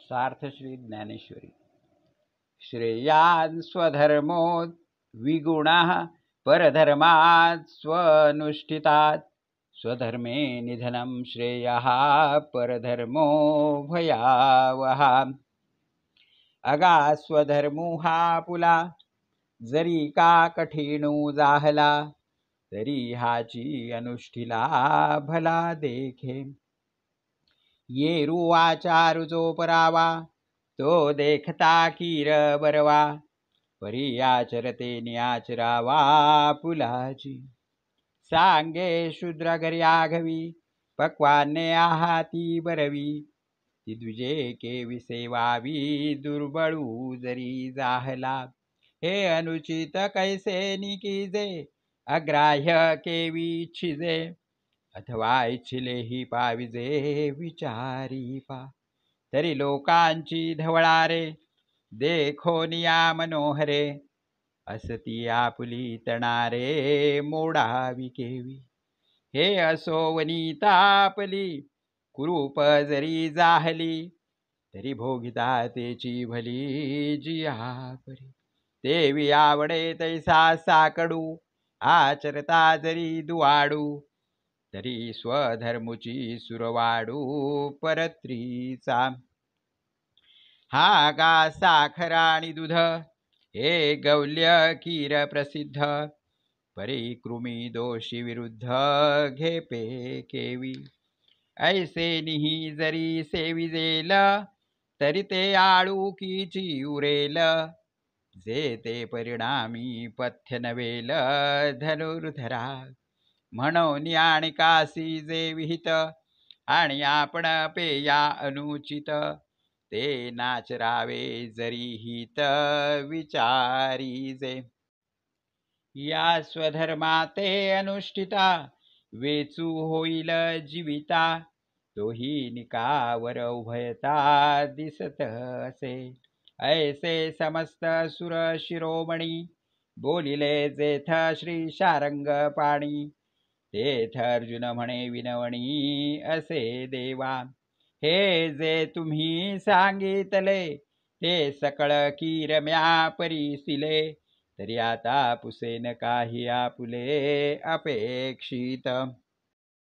सार्थ श्री ज्ञानेश्वरी। श्रेयान् स्वधर्मो विगुणः परधर्मात् स्वनुष्ठितात्। स्वधर्मे निधनं श्रेयः परधर्मो भयावहा। अगा स्वधर्मो हा पुला जरी का कठीणू जाहला। तरी हाची अनुष्ठिला भला देखे। येरू आचारु जो परावा तो देखता कीर बरवा। परी आचरते नियाचरावा पुलाची। सांगे शूद्र घरी पक्वाने आहाती बरवी। ती द्विजे केवी सेवावी दुर्बळू जरी जाहला। हे अनुचित कैसे निकीजे अग्राह्य केवी इच्छिजे। अथवा इच्छिले ही पाविजे विचारी पा। तरी लोकांची धवळारे देखो निया मनोहरे। असती आपुली तणारे मोडावी केवी। हे असो वनिता आपली कुरूप जरी जाहली। तरी भोगिता तेची भली जिया परी। देवी आवडे तैसा साकडू आचरता जरी दुवाडू। तरी स्वधर्मुची सुरवाडू परत्रीचा। हा गा साखर आणि दूध हे गौल्य कीर प्रसिद्ध। परी कृमी दोषी विरुद्ध घेपे केवी। ऐसे निही जरी सेविजेल तरी ते आळुकीची उरेल। जे ते परिणामी पथ्य नवेल धनुर्धरा। म्हणून आणि कासी जे विहित आणि आपण पेया अनुचित। ते नाचरावे जरी हित विचारी जे। या स्वधर्माते अनुष्ठिता वेचू होईल जीविता। तोही निकावर उभयता दिसत असे। ऐसे समस्त सुर शिरोमणी बोलिले जेथ श्री शारंग पाणी। तेथ अर्जुन म्हणे विनवणी असे देवा। हे जे तुम्ही सांगितले ते सकळ कीर म्या परिसिले। तरी आता पुसेन काही आपुले अपेक्षित।